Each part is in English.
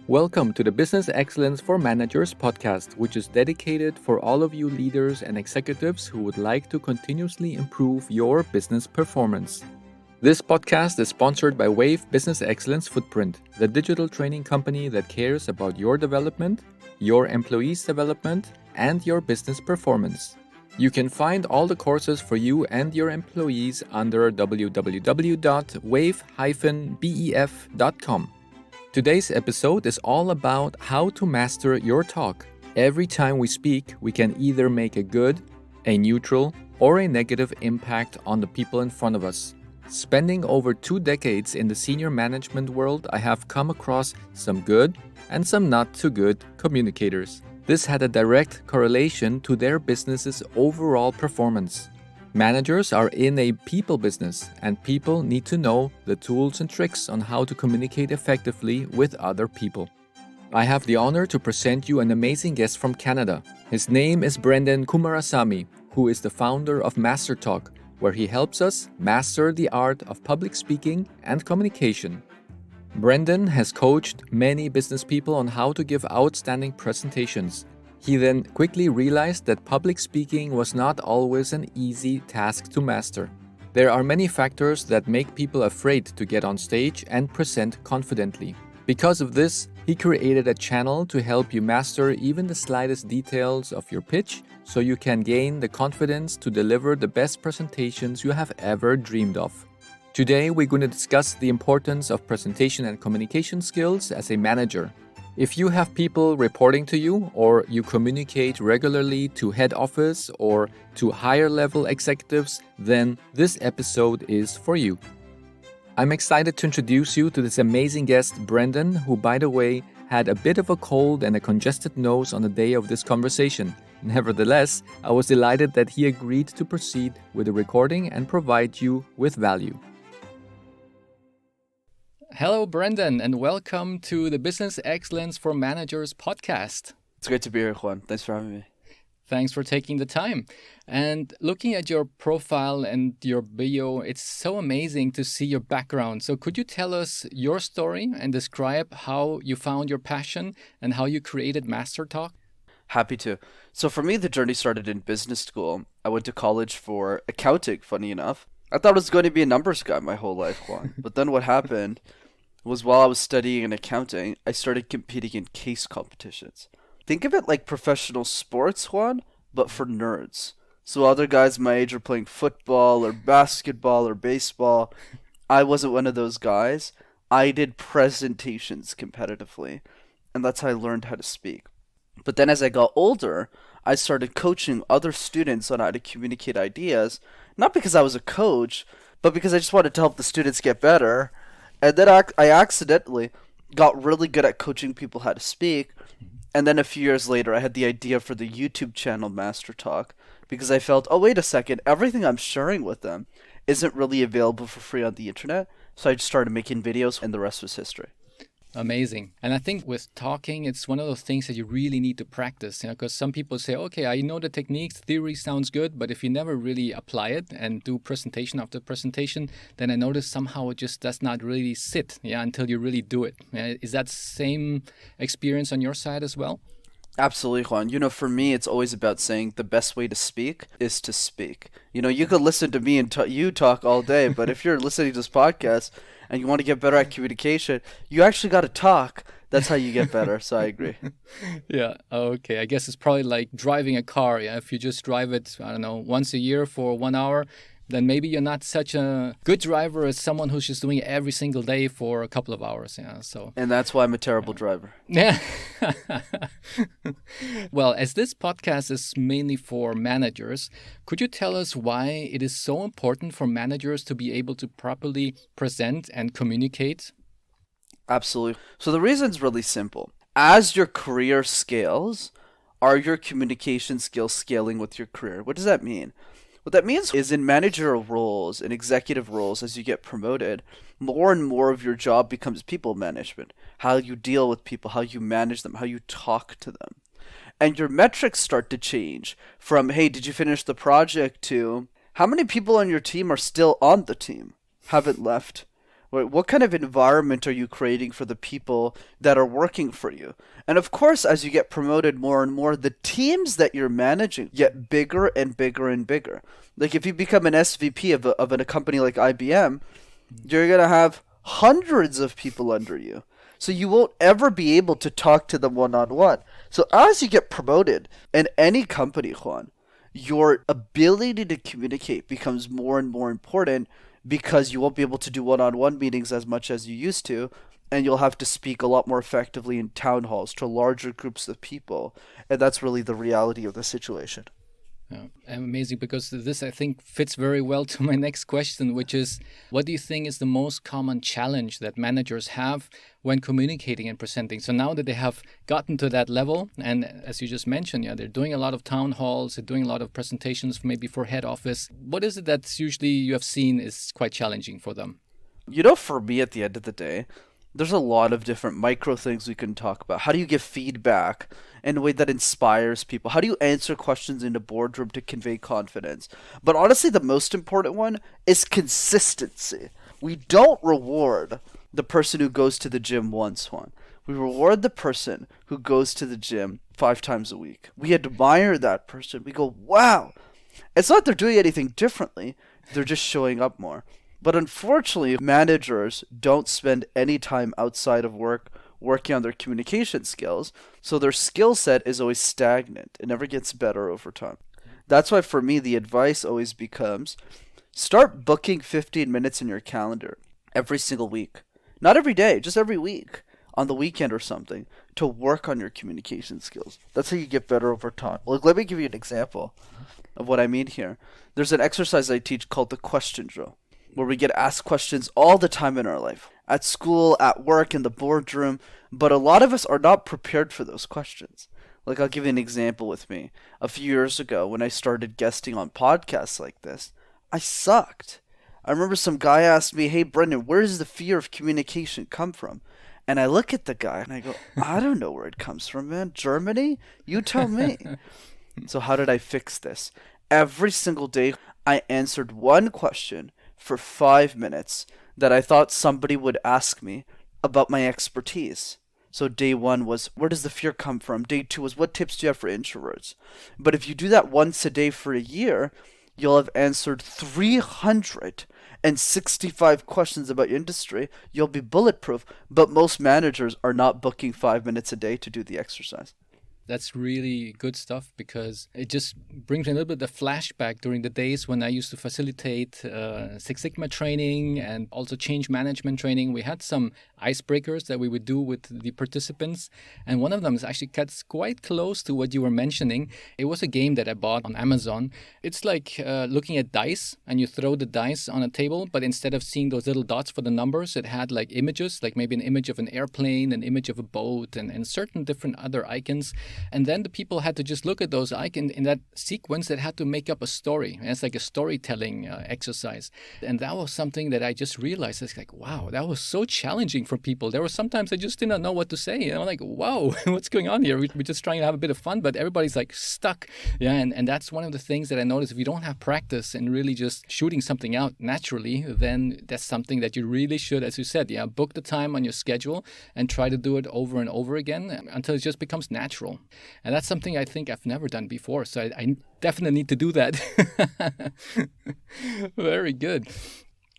Welcome to the Business Excellence for Managers podcast, which is dedicated for all of you leaders and executives who would like to continuously improve your business performance. This podcast is sponsored by Wave Business Excellence Footprint, the digital training company that cares about your development, your employees' development, and your business performance. You can find all the courses for you and your employees under www.wave-bef.com. Today's episode is all about how to master your talk. Every time we speak, we can either make a good, a neutral, or a negative impact on the people in front of us. Spending over 2 decades in the senior management world, I have come across some good and some not so good communicators. This had a direct correlation to their business's overall performance. Managers are in a people business, and people need to know the tools and tricks on how to communicate effectively with other people. I have the honor to present you an amazing guest from Canada. His name is Brenden Kumarasami, who is the founder of MasterTalk, where he helps us master the art of public speaking and communication. Brenden has coached many business people on how to give outstanding presentations. He then quickly realized that public speaking was not always an easy task to master. There are many factors that make people afraid to get on stage and present confidently. Because of this, he created a channel to help you master even the slightest details of your pitch so you can gain the confidence to deliver the best presentations you have ever dreamed of. Today, we're going to discuss the importance of presentation and communication skills as a manager. If you have people reporting to you, or you communicate regularly to head office or to higher level executives, then this episode is for you. I'm excited to introduce you to this amazing guest, Brenden, who, by the way, had a bit of a cold and a congested nose on the day of this conversation. Nevertheless, I was delighted that he agreed to proceed with the recording and provide you with value. Hello, Brenden, and welcome to the Business Excellence for Managers podcast. It's great to be here, Juan. Thanks for having me. Thanks for taking the time. And looking at your profile and your bio, it's so amazing to see your background. So could you tell us your story and describe how you found your passion and how you created MasterTalk? Happy to. So for me, the journey started in business school. I went to college for accounting, funny enough. I thought I was going to be a numbers guy my whole life, Juan. But then what happened was while I was studying in accounting, I started competing in case competitions. Think of it like professional sports, Juan, but for nerds. So other guys my age were playing football or basketball or baseball. I wasn't one of those guys. I did presentations competitively, and that's how I learned how to speak. But then as I got older, I started coaching other students on how to communicate ideas, not because I was a coach, but because I just wanted to help the students get better. And then I accidentally got really good at coaching people how to speak. And then a few years later, I had the idea for the YouTube channel MasterTalk because I felt, oh, wait a second, everything I'm sharing with them isn't really available for free on the internet. So I just started making videos, and the rest was history. Amazing. And I think with talking, it's one of those things that you really need to practice, because some people say, okay, I know the techniques, theory sounds good, but if you never really apply it and do presentation after presentation, then I notice somehow it just does not really sit, until you really do it. Is that same experience on your side as well? Absolutely, Juan. For me, it's always about saying the best way to speak is to speak. You could listen to me and you talk all day, but if you're listening to this podcast and you want to get better at communication, you actually got to talk. That's how you get better. So I agree. Yeah. Okay. I guess it's probably like driving a car. Yeah. If you just drive it, I don't know, once a year for 1 hour, then maybe you're not such a good driver as someone who's just doing it every single day for a couple of hours. Yeah. So. And that's why I'm a terrible driver. Yeah. Well, as this podcast is mainly for managers, could you tell us why it is so important for managers to be able to properly present and communicate? Absolutely. So the reason's really simple. As your career scales, are your communication skills scaling with your career? What does that mean? What that means is in managerial roles and executive roles, as you get promoted, more and more of your job becomes people management. How you deal with people, how you manage them, how you talk to them. And your metrics start to change from, hey, did you finish the project, to how many people on your team are still on the team, haven't left. What kind of environment are you creating for the people that are working for you? And of course, as you get promoted more and more, the teams that you're managing get bigger and bigger and bigger. Like if you become an SVP of a company like IBM, you're going to have hundreds of people under you. So you won't ever be able to talk to them one-on-one. So as you get promoted in any company, Juan, your ability to communicate becomes more and more important because you won't be able to do one-on-one meetings as much as you used to, and you'll have to speak a lot more effectively in town halls to larger groups of people. And that's really the reality of the situation. Yeah, amazing, because this, I think, fits very well to my next question, which is, what do you think is the most common challenge that managers have when communicating and presenting? So now that they have gotten to that level, and as you just mentioned, they're doing a lot of town halls, they're doing a lot of presentations maybe for head office. What is it that's usually you have seen is quite challenging for them? For me, at the end of the day, there's a lot of different micro things we can talk about. How do you give feedback in a way that inspires people? How do you answer questions in a boardroom to convey confidence? But honestly, the most important one is consistency. We don't reward the person who goes to the gym once, Juan. We reward the person who goes to the gym 5 times a week. We admire that person. We go, wow. It's not they're doing anything differently. They're just showing up more. But unfortunately, managers don't spend any time outside of work working on their communication skills, so their skill set is always stagnant. It never gets better over time. That's why for me, the advice always becomes, start booking 15 minutes in your calendar every single week. Not every day, just every week, on the weekend or something, to work on your communication skills. That's how you get better over time. Let me give you an example of what I mean here. There's an exercise I teach called the question drill, where we get asked questions all the time in our life, at school, at work, in the boardroom, but a lot of us are not prepared for those questions. I'll give you an example with me. A few years ago, when I started guesting on podcasts like this, I sucked. I remember some guy asked me, hey, Brenden, where does the fear of communication come from? And I look at the guy and I go, I don't know where it comes from, man. Germany? You tell me. So how did I fix this? Every single day, I answered one question for 5 minutes that I thought somebody would ask me about my expertise. So day 1 was, where does the fear come from? Day 2 was, what tips do you have for introverts? But if you do that once a day for a year, you'll have answered 365 questions about your industry. You'll be bulletproof. But most managers are not booking 5 minutes a day to do the exercise. That's really good stuff, because it just brings me a little bit of flashback during the days when I used to facilitate Six Sigma training and also change management training. We had some icebreakers that we would do with the participants, and one of them is actually quite close to what you were mentioning. It was a game that I bought on Amazon. It's like looking at dice, and you throw the dice on a table, but instead of seeing those little dots for the numbers, it had like images, like maybe an image of an airplane, an image of a boat, and certain different other icons. And then the people had to just look at those icons in that sequence that had to make up a story. And it's like a storytelling exercise. And that was something that I just realized. It's like, wow, that was so challenging for people. There were sometimes I just did not know what to say. And I'm like, wow, what's going on here? We're just trying to have a bit of fun, but everybody's like stuck. Yeah, and that's one of the things that I noticed. If you don't have practice and really just shooting something out naturally, then that's something that you really should, as you said, book the time on your schedule and try to do it over and over again until it just becomes natural. And that's something I think I've never done before. So I definitely need to do that. Very good.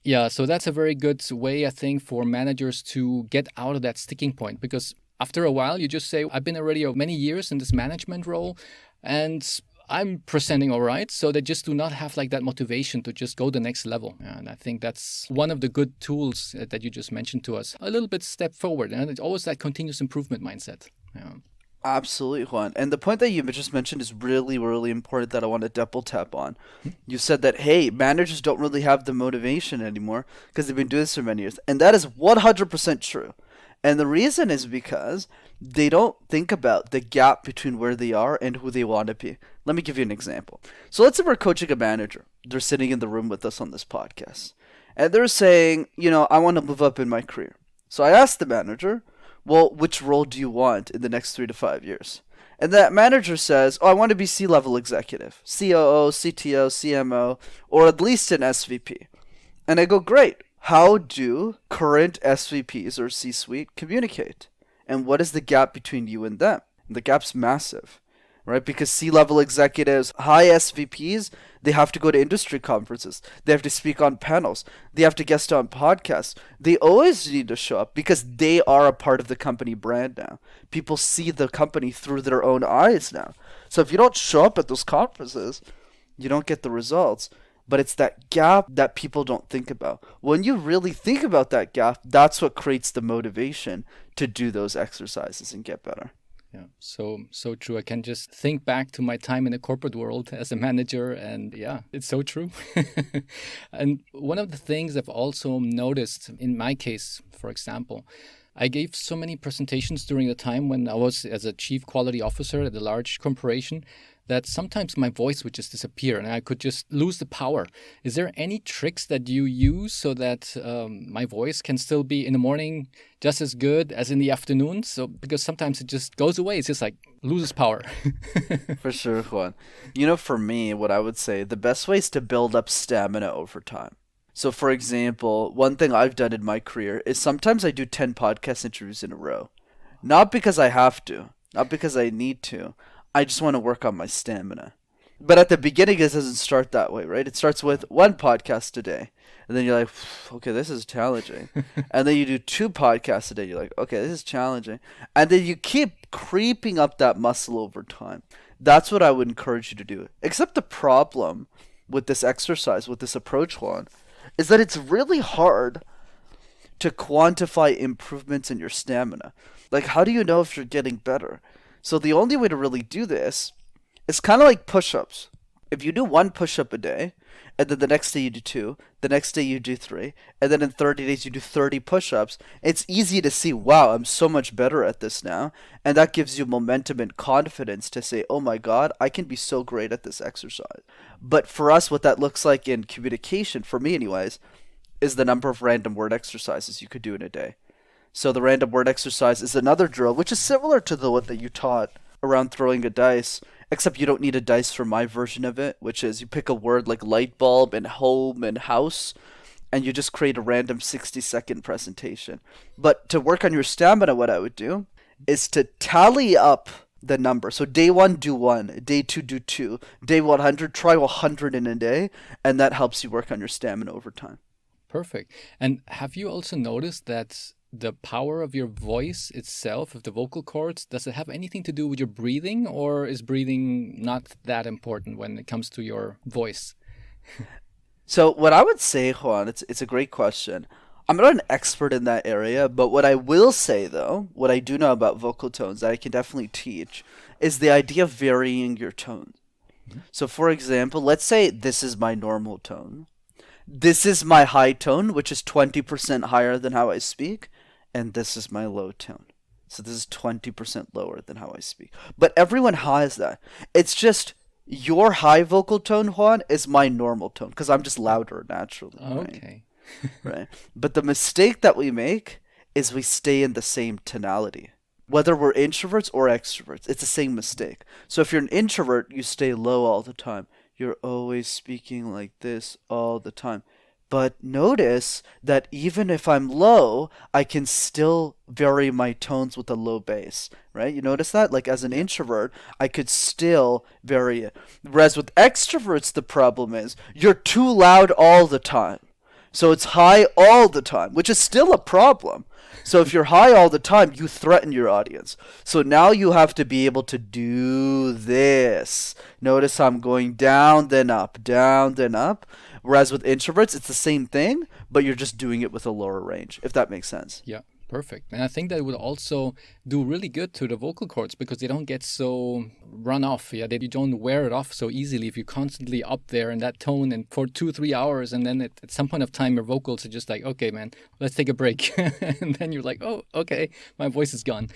Yeah, so that's a very good way, I think, for managers to get out of that sticking point. Because after a while, you just say, I've been already many years in this management role, and I'm presenting all right. So they just do not have like that motivation to just go the next level. And I think that's one of the good tools that you just mentioned to us. A little bit step forward. And it's always that continuous improvement mindset. Yeah. Absolutely, Juan. And the point that you just mentioned is really, really important that I want to double tap on. You said that, hey, managers don't really have the motivation anymore because they've been doing this for many years. And that is 100% true. And the reason is because they don't think about the gap between where they are and who they want to be. Let me give you an example. So let's say we're coaching a manager. They're sitting in the room with us on this podcast. And they're saying, I want to move up in my career. So I asked the manager, well, which role do you want in the next 3 to 5 years? And that manager says, I want to be C-level executive, COO, CTO, CMO, or at least an SVP. And I go, great. how do current SVPs or C-suite communicate? And what is the gap between you and them? The gap's massive, right? Because C-level executives, high SVPs, they have to go to industry conferences. They have to speak on panels. They have to guest on podcasts. They always need to show up because they are a part of the company brand now. People see the company through their own eyes now. So if you don't show up at those conferences, you don't get the results. But it's that gap that people don't think about. When you really think about that gap, that's what creates the motivation to do those exercises and get better. Yeah, so true. I can just think back to my time in the corporate world as a manager, and yeah, it's so true. And one of the things I've also noticed in my case, for example, I gave so many presentations during the time when I was as a chief quality officer at a large corporation that sometimes my voice would just disappear and I could just lose the power. Is there any tricks that you use so that my voice can still be in the morning just as good as in the afternoon? So because sometimes it just goes away. It's just like loses power. For sure, Juan. For me, what I would say, the best way is to build up stamina over time. So for example, one thing I've done in my career is sometimes I do 10 podcast interviews in a row. Not because I have to, not because I need to. I just want to work on my stamina. But at the beginning, it doesn't start that way, right? It starts with one podcast a day. And then you're like, okay, this is challenging. And then you do 2 podcasts a day. You're like, okay, this is challenging. And then you keep creeping up that muscle over time. That's what I would encourage you to do. Except the problem with this exercise, with this approach, Juan, is that it's really hard to quantify improvements in your stamina. Like, how do you know if you're getting better? So the only way to really do this is kind of like push-ups. If you do 1 push-up a day, and then the next day you do 2, the next day you do 3, and then in 30 days you do 30 push-ups, it's easy to see, wow, I'm so much better at this now. And that gives you momentum and confidence to say, oh my God, I can be so great at this exercise. But for us, what that looks like in communication, for me anyways, is the number of random word exercises you could do in a day. So the random word exercise is another drill, which is similar to the one that you taught around throwing a dice, except you don't need a dice for my version of it, which is you pick a word like light bulb and home and house, and you just create a random 60-second presentation. But to work on your stamina, what I would do is to tally up the number. So day 1, do 1. Day 2, do 2. Day 100, try 100 in a day, and that helps you work on your stamina over time. Perfect. And have you also noticed that the power of your voice itself, of the vocal cords, does it have anything to do with your breathing, or is breathing not that important when it comes to your voice? So what I would say, Juan, it's a great question. I'm not an expert in that area, but what I will say, though, what I do know about vocal tones that I can definitely teach, is the idea of varying your tone. Mm-hmm. So for example, let's say this is my normal tone. This is my high tone, which is 20% higher than how I speak. And this is my low tone. So this is 20% lower than how I speak. But everyone has that. It's just your high vocal tone, Juan, is my normal tone because I'm just louder naturally. Okay. Right? Right. But the mistake that we make is we stay in the same tonality. Whether we're introverts or extroverts, it's the same mistake. So if you're an introvert, you stay low all the time. You're always speaking like this all the time. But notice that even if I'm low, I can still vary my tones with a low bass, right? You notice that? Like as an introvert, I could still vary it. Whereas with extroverts, the problem is you're too loud all the time. So it's high all the time, which is still a problem. So if you're high all the time, you threaten your audience. So now you have to be able to do this. Notice I'm going down, then up, down, then up. Whereas with introverts, it's the same thing, but you're just doing it with a lower range, if that makes sense. Yeah, perfect. And I think that would also do really good to the vocal cords because they don't get so run off. Yeah, you don't wear it off so easily if you're constantly up there in that tone and for 2-3 hours, and then at some point of time your vocals are just like, okay, man, let's take a break. And then you're like, oh, okay, my voice is gone.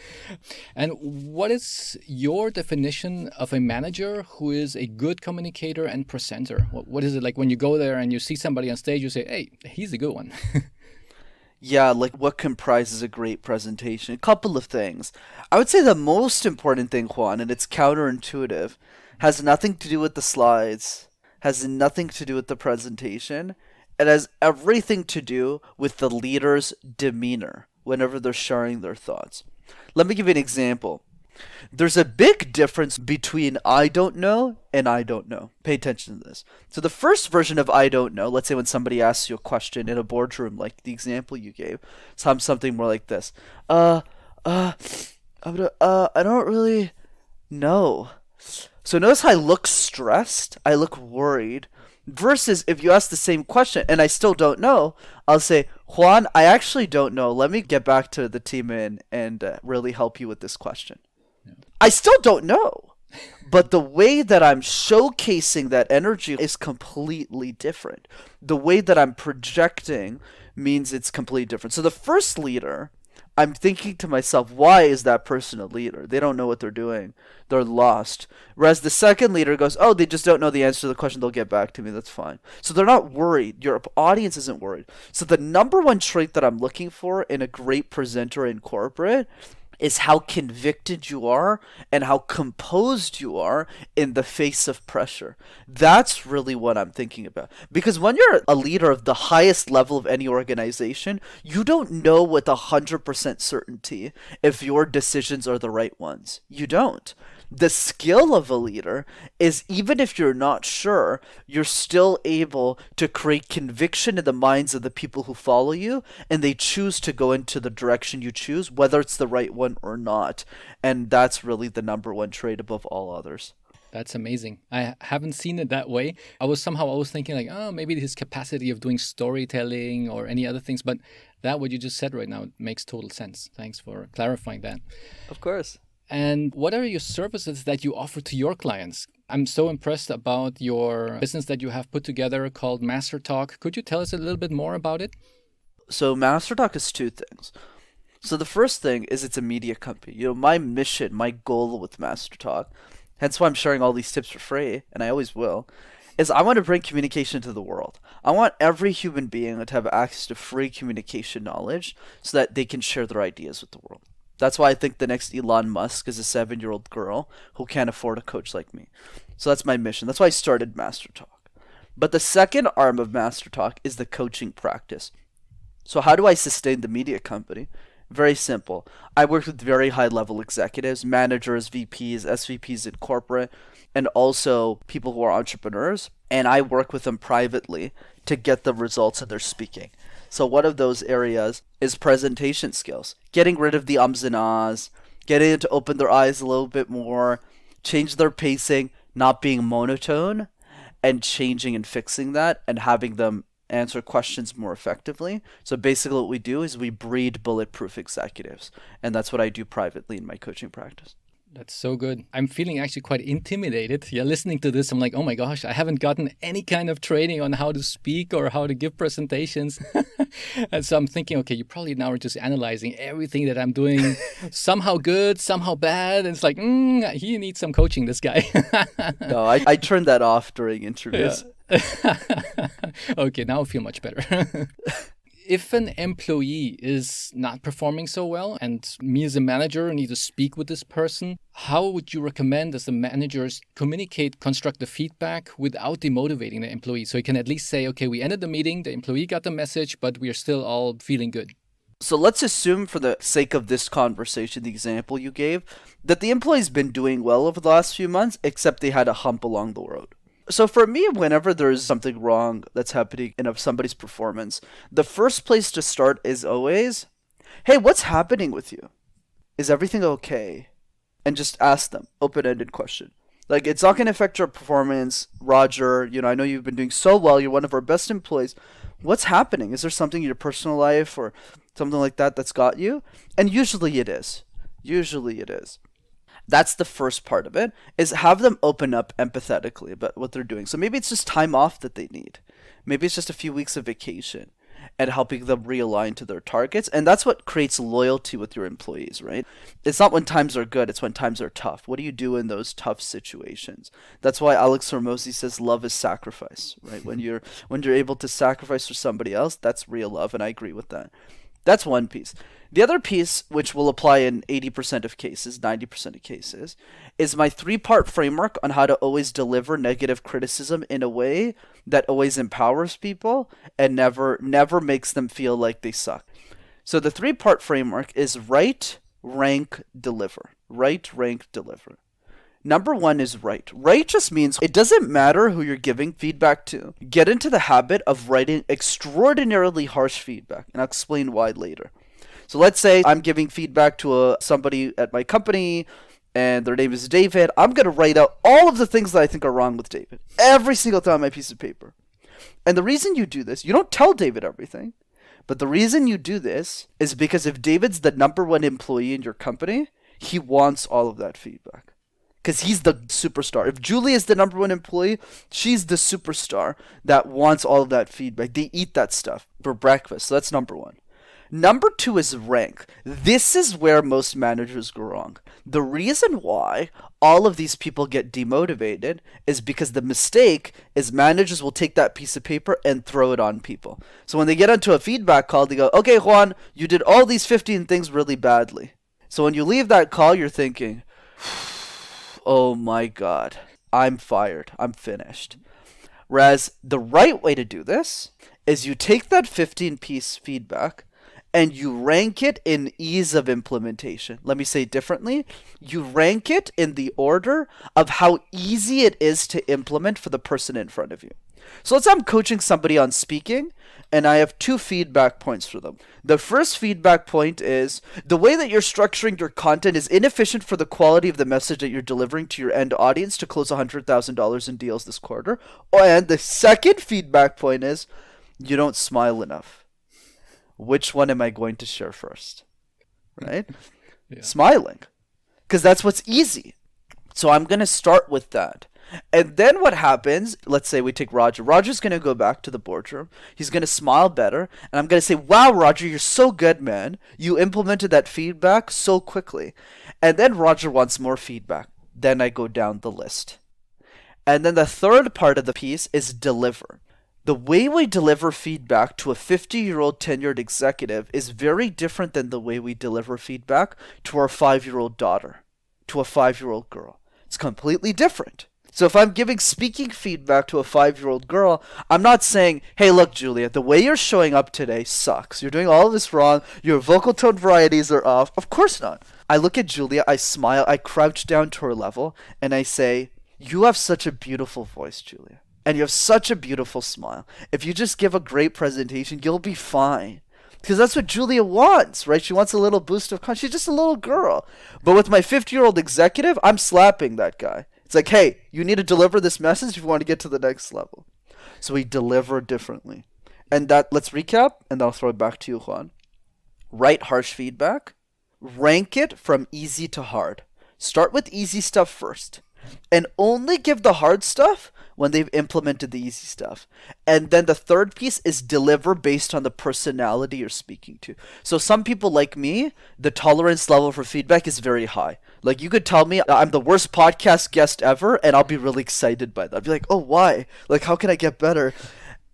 And what is your definition of a manager who is a good communicator and presenter? What is it like when you go there and you see somebody on stage, you say, hey, he's a good one? Yeah, like what comprises a great presentation? A couple of things. I would say the most important thing, Juan, and it's counterintuitive, has nothing to do with the slides, has nothing to do with the presentation. It has everything to do with the leader's demeanor whenever they're sharing their thoughts. Let me give you an example. There's a big difference between I don't know and I don't know. Pay attention to this. So the first version of I don't know, let's say when somebody asks you a question in a boardroom, like the example you gave, something more like this. I don't really know. So notice how I look stressed, I look worried, versus if you ask the same question and I still don't know, I'll say, Juan, I actually don't know. Let me get back to the team and really help you with this question. I still don't know, but the way that I'm showcasing that energy is completely different. The way that I'm projecting means it's completely different. So the first leader, I'm thinking to myself, why is that person a leader? They don't know what they're doing. They're lost. Whereas the second leader goes, oh, they just don't know the answer to the question. They'll get back to me. That's fine. So they're not worried. Your audience isn't worried. So the number one trait that I'm looking for in a great presenter in corporate is how convicted you are and how composed you are in the face of pressure. That's really what I'm thinking about. Because when you're a leader of the highest level of any organization, you don't know with 100% certainty if your decisions are the right ones. You don't. The skill of a leader is even if you're not sure, you're still able to create conviction in the minds of the people who follow you, and they choose to go into the direction you choose, whether it's the right one or not. And that's really the number one trait above all others. That's amazing. I haven't seen it that way. I was thinking like, oh, maybe his capacity of doing storytelling or any other things. But that what you just said right now makes total sense. Thanks for clarifying that. Of course. And what are your services that you offer to your clients? I'm so impressed about your business that you have put together called MasterTalk. Could you tell us a little bit more about it? So MasterTalk is two things. So the first thing is it's a media company. My mission, my goal with MasterTalk, hence why I'm sharing all these tips for free, and I always will, is I want to bring communication to the world. I want every human being to have access to free communication knowledge so that they can share their ideas with the world. That's why I think the next Elon Musk is a 7-year-old girl who can't afford a coach like me. So that's my mission. That's why I started MasterTalk. But the second arm of MasterTalk is the coaching practice. So how do I sustain the media company? Very simple. I work with very high-level executives, managers, VPs, SVPs in corporate, and also people who are entrepreneurs. And I work with them privately to get the results of their speaking. So one of those areas is presentation skills. Getting rid of the ums and ahs, getting them to open their eyes a little bit more, change their pacing, not being monotone, and changing and fixing that and having them answer questions more effectively. So basically what we do is we breed bulletproof executives. And that's what I do privately in my coaching practice. That's so good. I'm feeling actually quite intimidated. Yeah, listening to this, I'm like, oh my gosh, I haven't gotten any kind of training on how to speak or how to give presentations. And so I'm thinking, okay, you probably now are just analyzing everything that I'm doing, somehow good, somehow bad. And it's like, he needs some coaching, this guy. No, I turn that off during interviews. Yeah. Okay, now I feel much better. If an employee is not performing so well and me as a manager need to speak with this person, how would you recommend as the managers communicate constructive feedback without demotivating the employee? So you can at least say, okay, we ended the meeting, the employee got the message, but we are still all feeling good. So let's assume for the sake of this conversation, the example you gave, that the employee's been doing well over the last few months, except they had a hump along the road. So for me, whenever there's something wrong that's happening in somebody's performance, the first place to start is always, hey, what's happening with you? Is everything okay? And just ask them, open-ended question. Like, it's not going to affect your performance, Roger. I know you've been doing so well. You're one of our best employees. What's happening? Is there something in your personal life or something like that that's got you? And usually it is. That's the first part of it, is have them open up empathetically about what they're doing. So maybe it's just time off that they need. Maybe it's just a few weeks of vacation and helping them realign to their targets. And that's what creates loyalty with your employees, right? It's not when times are good, it's when times are tough. What do you do in those tough situations? That's why Alex Hormozi says love is sacrifice, right? When you're able to sacrifice for somebody else, that's real love, and I agree with that. That's one piece. The other piece, which will apply in 80% of cases, 90% of cases, is my 3-part framework on how to always deliver negative criticism in a way that always empowers people and never makes them feel like they suck. So the 3-part framework is write, rank, deliver. Write, rank, deliver. Number 1 is write. Write just means it doesn't matter who you're giving feedback to. Get into the habit of writing extraordinarily harsh feedback, and I'll explain why later. So let's say I'm giving feedback to somebody at my company, and their name is David. I'm going to write out all of the things that I think are wrong with David, every single time on my piece of paper. And the reason you do this, you don't tell David everything, but the reason you do this is because if David's the number 1 employee in your company, he wants all of that feedback. Because he's the superstar. If Julie is the number 1 employee, she's the superstar that wants all of that feedback. They eat that stuff for breakfast. So that's number 1. Number 2 is rank. This is where most managers go wrong. The reason why all of these people get demotivated is because the mistake is managers will take that piece of paper and throw it on people. So when they get onto a feedback call, they go, okay, Juan, you did all these 15 things really badly. So when you leave that call, you're thinking, oh my God, I'm fired. I'm finished. Whereas the right way to do this is you take that 15-piece feedback and you rank it in ease of implementation. Let me say it differently. You rank it in the order of how easy it is to implement for the person in front of you. So let's say I'm coaching somebody on speaking, and I have 2 feedback points for them. The first feedback point is the way that you're structuring your content is inefficient for the quality of the message that you're delivering to your end audience to close $100,000 in deals this quarter. And the second feedback point is you don't smile enough. Which one am I going to share first? Right? Yeah. Smiling. Because that's what's easy. So I'm going to start with that. And then what happens, let's say we take Roger. Roger's going to go back to the boardroom. He's going to smile better. And I'm going to say, wow, Roger, you're so good, man. You implemented that feedback so quickly. And then Roger wants more feedback. Then I go down the list. And then the third part of the piece is deliver. The way we deliver feedback to a 50-year-old tenured executive is very different than the way we deliver feedback to our 5-year-old daughter, to a 5-year-old girl. It's completely different. So if I'm giving speaking feedback to a 5-year-old girl, I'm not saying, hey, look, Julia, the way you're showing up today sucks. You're doing all of this wrong. Your vocal tone varieties are off. Of course not. I look at Julia, I smile, I crouch down to her level, and I say, you have such a beautiful voice, Julia. And you have such a beautiful smile. If you just give a great presentation, you'll be fine. Because that's what Julia wants, right? She wants a little boost of confidence. She's just a little girl. But with my 50-year-old executive, I'm slapping that guy. It's like, hey, you need to deliver this message if you want to get to the next level. So we deliver differently. And that, let's recap, and then I'll throw it back to you, Juan. Write harsh feedback. Rank it from easy to hard. Start with easy stuff first. And only give the hard stuff when they've implemented the easy stuff. And then the third piece is deliver based on the personality you're speaking to. So some people like me, the tolerance level for feedback is very high. Like you could tell me I'm the worst podcast guest ever and I'll be really excited by that. I'll be like, oh, why? Like, how can I get better?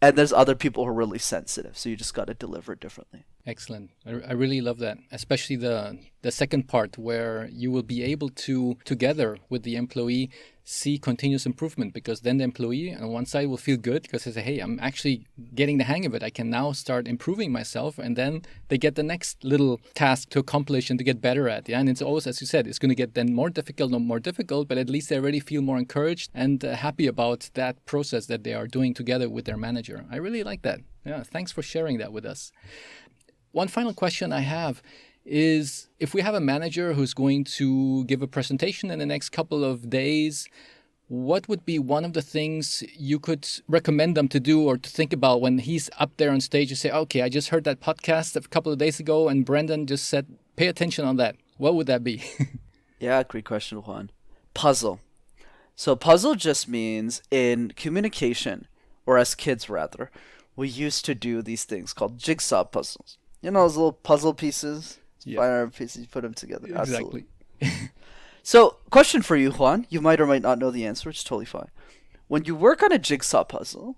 And there's other people who are really sensitive. So you just got to deliver differently. Excellent. I really love that, especially the second part where you will be able to, together with the employee, see continuous improvement, because then the employee on one side will feel good because they say, hey, I'm actually getting the hang of it. I can now start improving myself. And then they get the next little task to accomplish and to get better at. Yeah? And it's always, as you said, it's going to get then more difficult, not more difficult, but at least they already feel more encouraged and happy about that process that they are doing together with their manager. I really like that. Yeah, thanks for sharing that with us. One final question I have is, if we have a manager who's going to give a presentation in the next couple of days, what would be one of the things you could recommend them to do or to think about when he's up there on stage? You say, okay, I just heard that podcast a couple of days ago and Brenden just said, pay attention on that. What would that be? Yeah, great question, Juan. Puzzle. So puzzle just means in communication, or as kids rather, we used to do these things called jigsaw puzzles. You know those little puzzle pieces? Yeah. Fire pieces, you put them together. Exactly. Absolutely. So, question for you, Juan. You might or might not know the answer. It's totally fine. When you work on a jigsaw puzzle,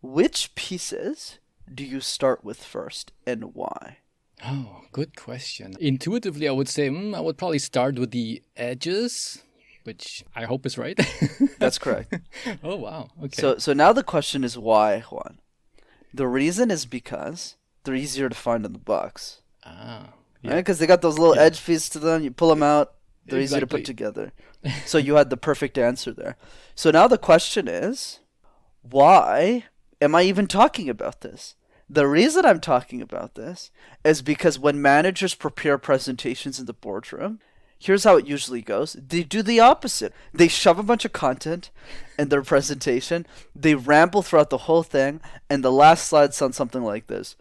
which pieces do you start with first and why? Oh, good question. Intuitively, I would say I would probably start with the edges, which I hope is right. That's correct. Oh, wow. Okay. So now the question is why, Juan? The reason is because they're easier to find in the box. Ah, Right? Because they got those little edge pieces to them. You pull them out. They're easy to Exactly. put together. So you had the perfect answer there. So now the question is, why am I even talking about this? The reason I'm talking about this is because when managers prepare presentations in the boardroom, here's how it usually goes. They do the opposite. They shove a bunch of content in their presentation. They ramble throughout the whole thing. And the last slide sounds something like this.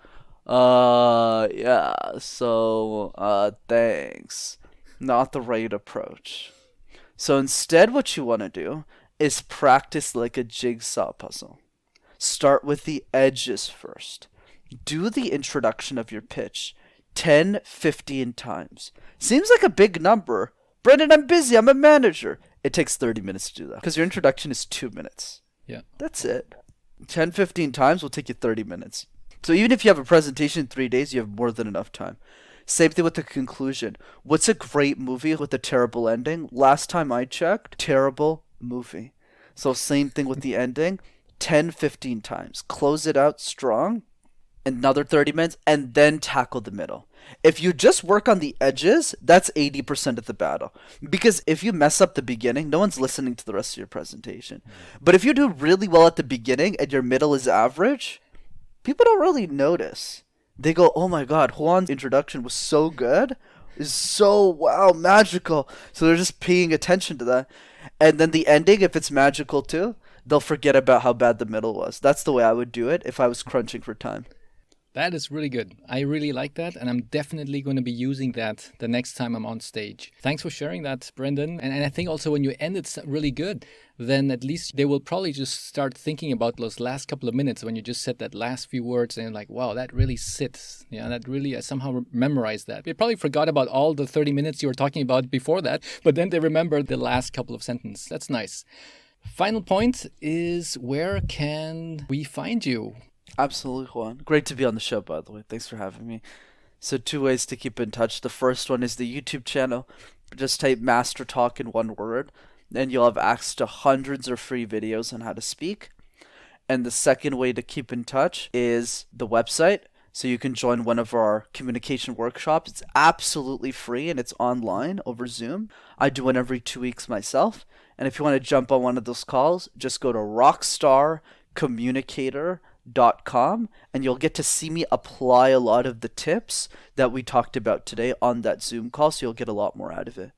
Thanks. Not the right approach. So instead, what you want to do is practice like a jigsaw puzzle. Start with the edges first. Do the introduction of your pitch 10, 15 times. Seems like a big number. Brenden, I'm busy. I'm a manager. It takes 30 minutes to do that because your introduction is 2 minutes. Yeah. That's it. 10, 15 times will take you 30 minutes. So even if you have a presentation in 3 days, you have more than enough time. Same thing with the conclusion. What's a great movie with a terrible ending? Last time I checked, terrible movie. So same thing with the ending. 10, 15 times. Close it out strong. Another 30 minutes. And then tackle the middle. If you just work on the edges, that's 80% of the battle. Because if you mess up the beginning, no one's listening to the rest of your presentation. But if you do really well at the beginning and your middle is average, people don't really notice. They go, oh my God, Juan's introduction was so good. Is so, wow, magical. So they're just paying attention to that. And then the ending, if it's magical too, they'll forget about how bad the middle was. That's the way I would do it if I was crunching for time. That is really good. I really like that, and I'm definitely going to be using that the next time I'm on stage. Thanks for sharing that, Brenden. And I think also when you end it really good, then at least they will probably just start thinking about those last couple of minutes when you just said that last few words and like, wow, that really sits. Yeah, that really, I somehow memorized that. They probably forgot about all the 30 minutes you were talking about before that, but then they remembered the last couple of sentences. That's nice. Final point is, where can we find you? Absolutely, Juan. Great to be on the show, by the way. Thanks for having me. So 2 ways to keep in touch. The first one is the YouTube channel. Just type MasterTalk in one word, and you'll have access to hundreds of free videos on how to speak. And the second way to keep in touch is the website. So you can join one of our communication workshops. It's absolutely free, and it's online over Zoom. I do one every 2 weeks myself. And if you want to jump on one of those calls, just go to rockstarcommunicator.com and you'll get to see me apply a lot of the tips that we talked about today on that Zoom call, so you'll get a lot more out of it.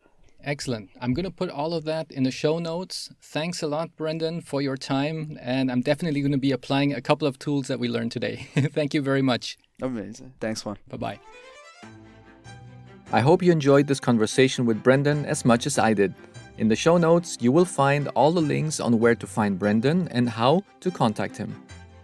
Excellent. I'm going to put all of that in the show notes. Thanks a lot, Brenden, for your time. And I'm definitely going to be applying a couple of tools that we learned today. Thank you very much. Amazing. Thanks, Juan. Bye-bye. I hope you enjoyed this conversation with Brenden as much as I did. In the show notes, you will find all the links on where to find Brenden and how to contact him.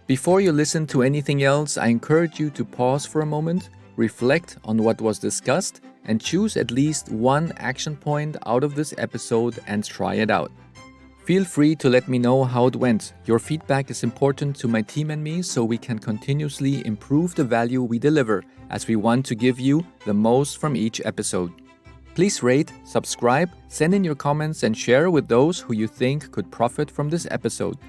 Before you listen to anything else, I encourage you to pause for a moment, reflect on what was discussed, and choose at least one action point out of this episode and try it out. Feel free to let me know how it went. Your feedback is important to my team and me, so we can continuously improve the value we deliver, as we want to give you the most from each episode. Please rate, subscribe, send in your comments, and share with those who you think could profit from this episode.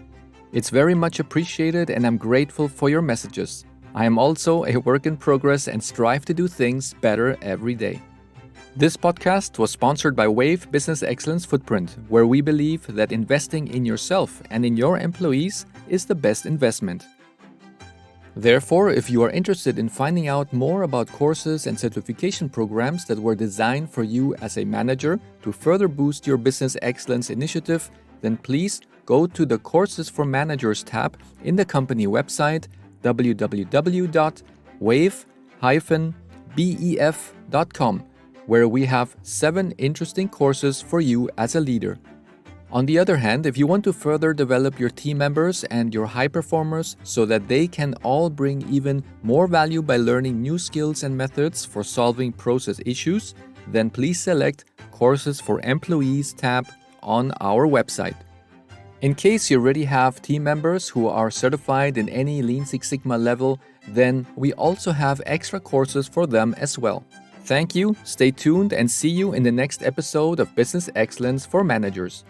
It's very much appreciated, and I'm grateful for your messages. I am also a work in progress and strive to do things better every day. This podcast was sponsored by Wave Business Excellence Footprint, where we believe that investing in yourself and in your employees is the best investment. Therefore, if you are interested in finding out more about courses and certification programs that were designed for you as a manager to further boost your business excellence initiative, then please go to the Courses for Managers tab in the company website www.wave-bef.com, where we have 7 interesting courses for you as a leader. On the other hand, if you want to further develop your team members and your high performers so that they can all bring even more value by learning new skills and methods for solving process issues, then please select Courses for Employees tab on our website. In case you already have team members who are certified in any Lean Six Sigma level, then we also have extra courses for them as well. Thank you, stay tuned, and see you in the next episode of Business Excellence for Managers.